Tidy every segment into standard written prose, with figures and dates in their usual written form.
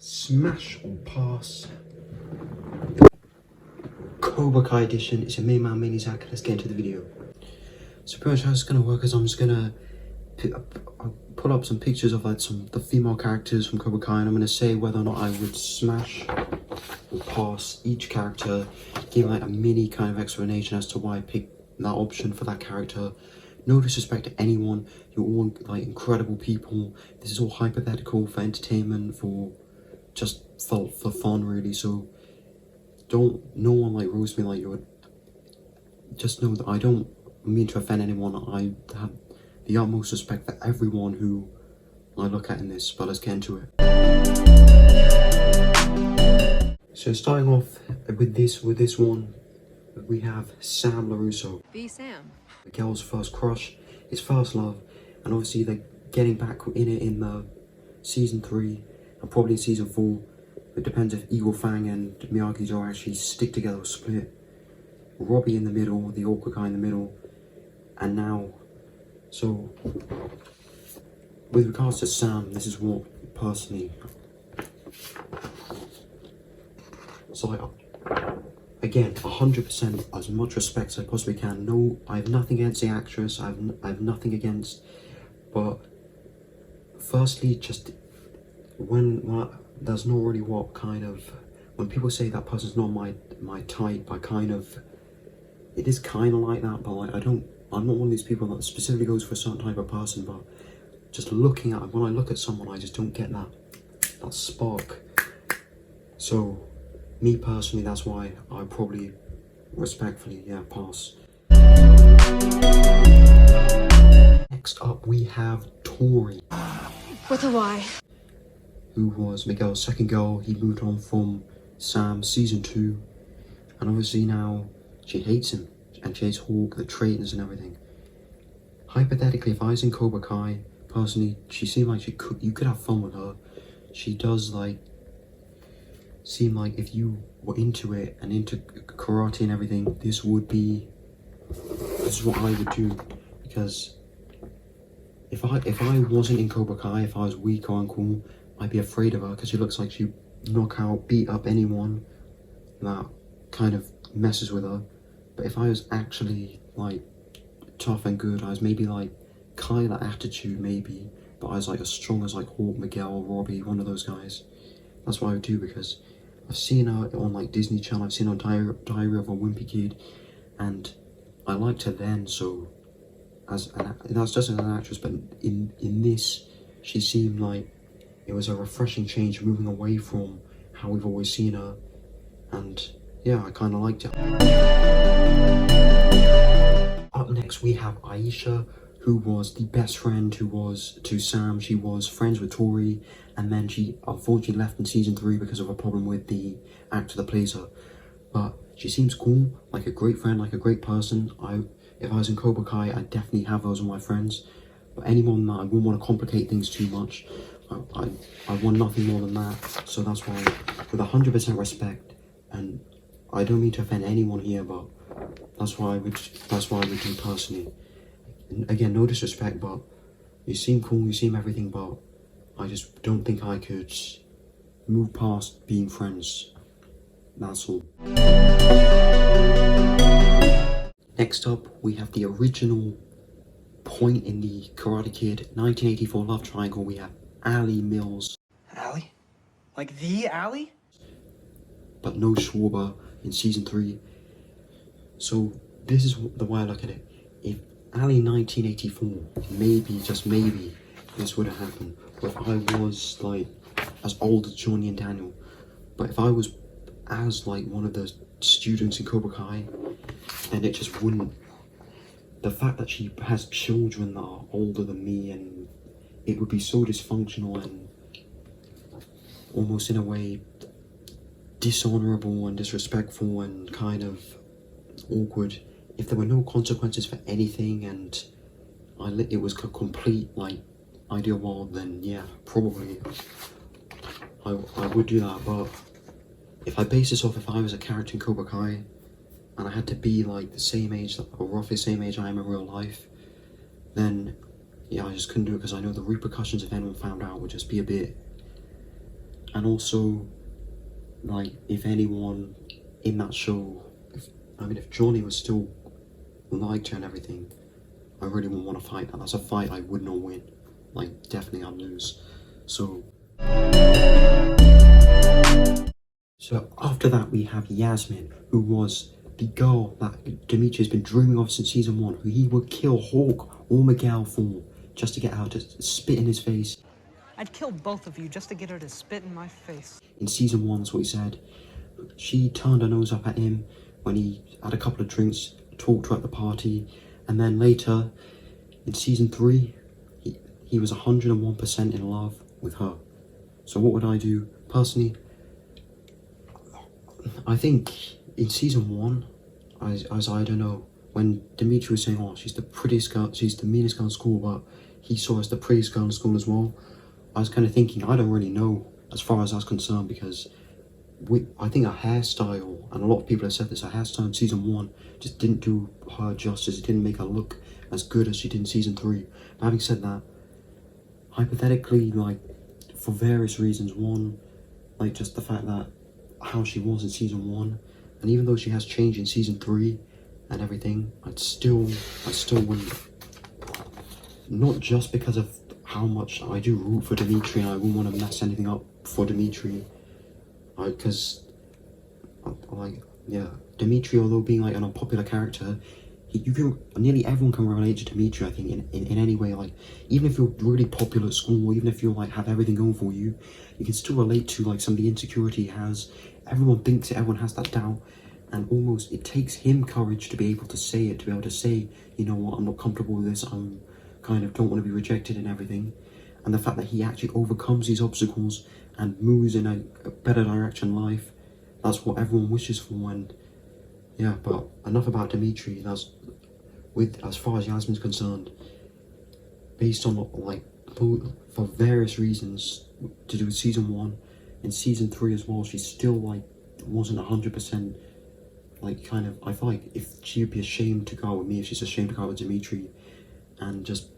Smash or pass. Cobra Kai edition. It's a main man, mini Zach. Let's get into the video. So pretty much how it's gonna work is I'm just gonna pull up some pictures of like the female characters from Cobra Kai, and I'm gonna say whether or not I would smash or pass each character, give like a mini kind of explanation as to why I picked that option for that character. No disrespect to anyone, you're all like incredible people. This is all hypothetical for entertainment, for just for fun really, so no one like roast me like you would. Just know that I don't mean to offend anyone. I have the utmost respect for everyone who I look at in this, but let's get into it. So starting off with this one, we have Sam LaRusso. Be Sam. Miguel's first crush, his first love, and obviously they're getting back in it in the season 3 and probably in season 4. It depends if Eagle Fang and Miyagi-Do actually stick together or split. Robbie in the middle, the awkward guy in the middle, and now. So with regards to Sam, this is what personally. So again, 100% as much respect as I possibly can. No, I have nothing against the actress. I have nothing against, but firstly, just when that's not really what kind of, when people say that person's not my type, I kind of, it is kind of like that, but like I'm not one of these people that specifically goes for a certain type of person, but just looking at, when I look at someone, I just don't get that spark. So me personally, that's why I probably respectfully, yeah, pass. Next up, we have Tori. With a Y. Who was Miguel's second girl. He moved on from Sam season 2, and obviously now she hates him, and she hates Hawk, the traitors and everything. Hypothetically, if I was in Cobra Kai, personally, she seemed like you could have fun with her. She does like seem like if you were into it and into karate and everything, this is what I would do. Because if I wasn't in Cobra Kai, if I was weak or uncool, I'd be afraid of her, because she looks like she'd knock out, beat up anyone that kind of messes with her. But if I was actually like tough and good, I was maybe like kind of attitude maybe, but I was like as strong as like Hawk, Miguel, Robbie, one of those guys. That's what I would do, because I've seen her on like Disney Channel, I've seen her on Diary of a Wimpy Kid, and I liked her then. So that's just as an actress, but in this, she seemed like it was a refreshing change, moving away from how we've always seen her, and yeah, I kind of liked it. Up next, we have Aisha, who was the best friend to Sam. She was friends with Tori, and then she unfortunately left in season 3 because of a problem with the actor that plays her. But she seems cool, like a great friend, like a great person. If I was in Cobra Kai, I'd definitely have those as my friends. But anyone that I wouldn't want to complicate things too much, I want nothing more than that. So that's why, with 100% respect, and I don't mean to offend anyone here, but that's why I would do personally. And again, no disrespect, but you seem cool, you seem everything, but I just don't think I could move past being friends. That's all. Next up, we have the original point in the Karate Kid 1984 love triangle. We have Ali Mills. Ali? Like the Ali? But no Schwarber in season 3. So this is the way I look at it. If Ali 1984, maybe, just maybe, this would have happened. Or if I was like as old as Johnny and Daniel. But if I was as like one of the students in Cobra Kai, then it just wouldn't. The fact that she has children that are older than me, and it would be so dysfunctional and almost in a way dishonorable and disrespectful and kind of awkward if there were no consequences for anything, and it was a complete like ideal world. Then yeah, probably I would do that. But if I base this off, if I was a character in Cobra Kai and I had to be like the same age, or roughly the same age I am in real life, then yeah, I just couldn't do it, because I know the repercussions if anyone found out would just be a bit, And also, like, if anyone in that show, if Johnny was still liked her and everything, I really wouldn't want to fight that. That's a fight I would not win. Like, definitely I'd lose. So after that, we have Yasmin, who was the girl that Dimitri has been dreaming of since season 1, who he would kill Hawk or Miguel for, just to get her to spit in his face. I'd kill both of you just to get her to spit in my face. In season 1, that's what he said. She turned her nose up at him when he had a couple of drinks, talked to her at the party, and then later, in season 3, he was 101% in love with her. So what would I do? Personally, I think in season 1, as I don't know, when Dimitri was saying, oh, she's the prettiest girl, she's the meanest girl in school, but he saw her as the prettiest girl in school as well, I was kind of thinking, I don't really know as far as I was concerned, because I think her hairstyle, and a lot of people have said this, her hairstyle in season 1 just didn't do her justice. It didn't make her look as good as she did in season 3. But having said that, hypothetically, like, for various reasons, one, like, just the fact that how she was in season 1, and even though she has changed in season 3 and everything, I still wouldn't, not just because of how much I do root for Dimitri, and I wouldn't want to mess anything up for Dimitri, because, like, yeah, Dimitri, although being, like, an unpopular character, nearly everyone can relate to Dimitri, I think, in any way. Like, even if you're really popular at school, or even if you're, like, have everything going for you, you can still relate to, like, some of the insecurity he has. Everyone thinks it, everyone has that doubt, and almost it takes him courage to be able to say it, to be able to say, you know what, I'm not comfortable with this, I'm kind of don't want to be rejected and everything. And the fact that he actually overcomes these obstacles and moves in a better direction in life, that's what everyone wishes for. And yeah, but enough about Dimitri. That's as far as Yasmin's concerned, based on, like, for various reasons to do with season 1 and season 3 as well, she still, like, wasn't 100%, like, kind of, I feel like if she'd be ashamed to go out with me, if she's ashamed to go out with Dimitri, and just,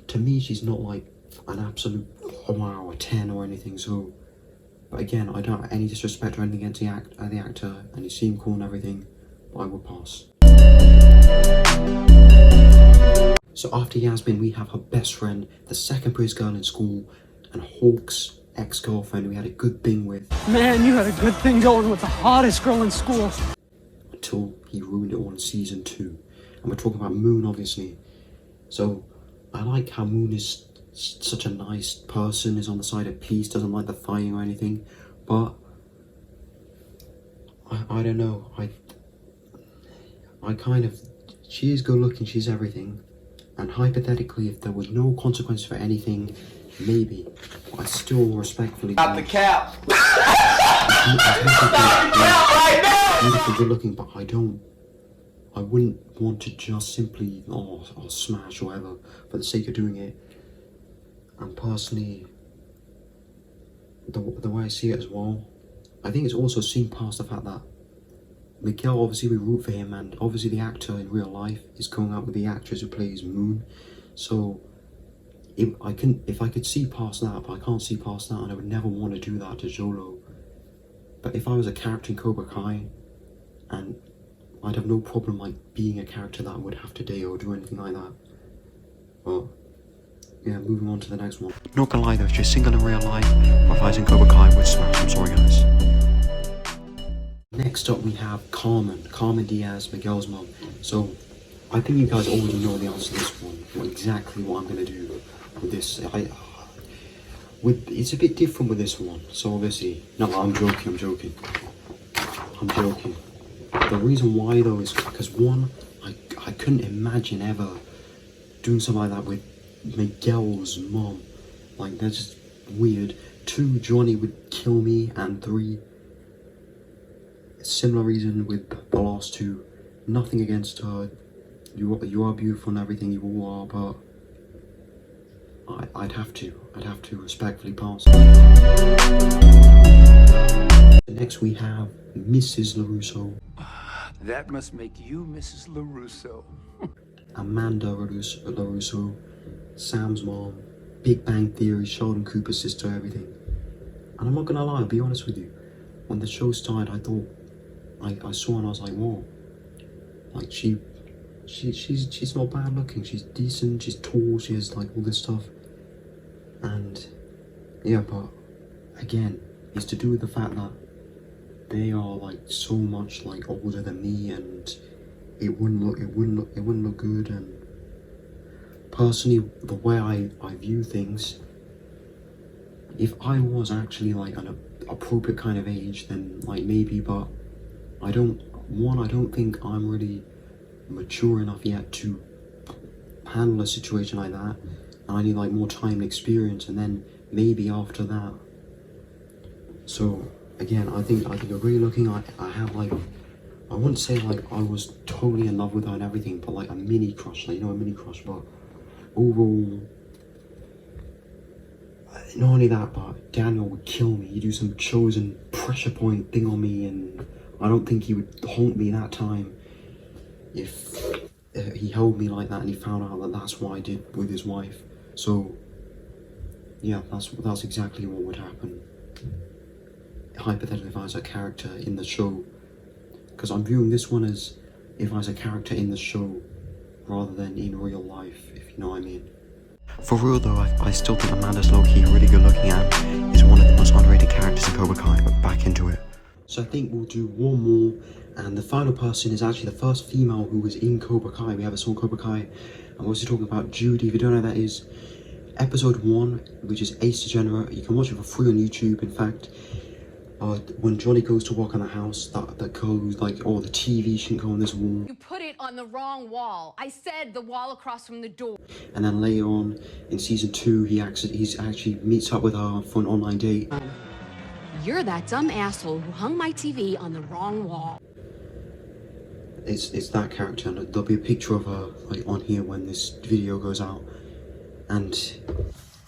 to me, she's not, like, an absolute, wow, a 10 or anything. So, but again, I don't have any disrespect or anything against the actor, and he seemed cool and everything, but I would pass. So after Yasmin, we have her best friend, the second prettiest girl in school, and Hawk's ex-girlfriend we had a good thing with. Man, you had a good thing going with the hottest girl in school. Until he ruined it all in season 2. And we're talking about Moon, obviously. So, I like how Moon is such a nice person, is on the side of peace, doesn't like the fighting or anything, but I don't know, I kind of, she is good looking, she's everything, and hypothetically, if there was no consequence for anything, maybe, but I still respectfully Stop the cap! Beautiful, good looking, but I wouldn't want to just simply, or smash or whatever, for the sake of doing it. And personally, the way I see it as well, I think it's also seen past the fact that Miguel, obviously we root for him, and obviously the actor in real life is going out with the actress who plays Moon. So if I could see past that, but I can't see past that, and I would never want to do that to Jolo. But if I was a character in Cobra Kai, and I'd have no problem, like, being a character that I would have to date or do anything like that. But yeah, moving on to the next one. Not gonna lie though, if you're single in real life, or if I was in Cobra Kai, I would smash. I'm sorry, guys. Next up, we have Carmen Diaz, Miguel's mom. So, I think you guys already know the answer to this one, exactly what I'm gonna do with this. It's a bit different with this one. So obviously, no, I'm joking. The reason why though is because one, I couldn't imagine ever doing something like that with Miguel's mom. Like, that's just weird. 2, Johnny would kill me, and 3, similar reason with the last 2. Nothing against her. You are beautiful and everything, you all are, but I'd have to respectfully pass. Next we have Mrs. LaRusso. That must make you Mrs. LaRusso. Amanda LaRusso, Sam's mom, Big Bang Theory, Sheldon Cooper's sister, everything. And I'm not gonna lie, I'll be honest with you. When the show started, I thought, I saw her and I was like, whoa. Like, she's not bad looking. She's decent, she's tall, she has like all this stuff. And yeah, but again, it's to do with the fact that they are like so much like older than me, and it wouldn't look good. And personally, the way I view things, if I was actually like an appropriate kind of age, then like maybe, but I don't think I'm really mature enough yet to handle a situation like that, and I need like more time and experience, and then maybe after that. So again, I think really looking, I have like, I wouldn't say like I was totally in love with her and everything, but like a mini crush, like, you know, a mini crush. But overall, not only that, but Daniel would kill me. He'd do some chosen pressure point thing on me, and I don't think he would haunt me that time if he held me like that and he found out that that's what I did with his wife. So yeah, that's exactly what would happen, hypothetically, if I was a character in the show. Because I'm viewing this one as if I was a character in the show rather than in real life, if you know what I mean. For real though, I still think Amanda's low-key really good looking and is one of the most underrated characters in Cobra Kai, but back into it. So I think we'll do one more, and the final person is actually the first female who was in Cobra Kai. We ever saw Cobra Kai. I'm also talking about Judy. If you don't know who that is, episode 1, which is Ace Degenerate. You can watch it for free on YouTube. In fact, when Johnny goes to walk on the house, that goes like, oh, the TV shouldn't go on this wall. You put it on the wrong wall. I said the wall across from the door. And then later on in season 2, he actually meets up with her for an online date. You're that dumb asshole who hung my TV on the wrong wall. It's that character, and there'll be a picture of her like on here when this video goes out. And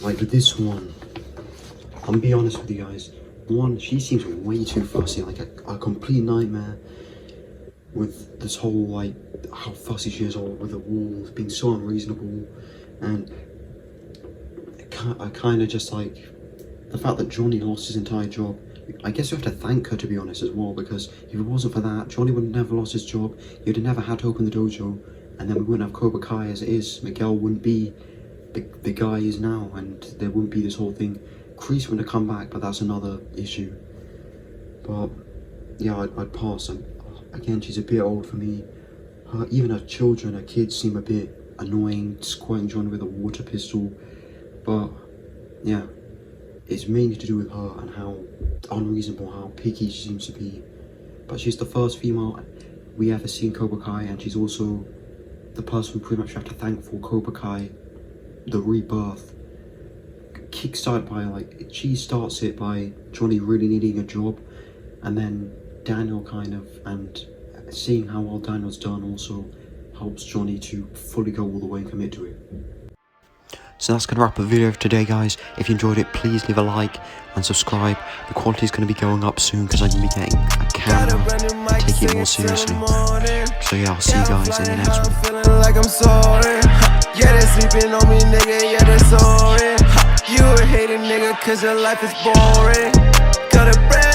like with this one, I'm gonna be honest with you guys. One, she seems way too fussy, like a complete nightmare with this whole like how fussy she is, all with the walls being so unreasonable. And I kind of just like the fact that Johnny lost his entire job. I guess you have to thank her, to be honest, as well, because if it wasn't for that, Johnny would have never lost his job. He would have never had to open the dojo, and then we wouldn't have Cobra Kai as it is. Miguel wouldn't be the guy he is now, and there wouldn't be this whole thing. Kreese wouldn't have come back, but that's another issue. But yeah, I'd pass. And again, she's a bit old for me. Even her children, her kids seem a bit annoying, squirting Johnny with a water pistol. But yeah, it's mainly to do with her and how unreasonable, how picky she seems to be. But she's the first female we ever seen Cobra Kai, and she's also the person we pretty much have to thank for Cobra Kai, the rebirth. Kickstarted by, like, she starts it by Johnny really needing a job, and then Daniel kind of, and seeing how well Daniel's done also helps Johnny to fully go all the way and commit to it. So that's going to wrap up the video for today, guys. If you enjoyed it, please leave a like and subscribe. The quality is going to be going up soon because I'm going to be getting a camera, taking it more seriously. So yeah, I'll see you guys in the next one. Like I'm sorry. Yeah, they sleeping on me, nigga. Yeah, they sorry. You a hating nigga cause your life is boring. Got a brand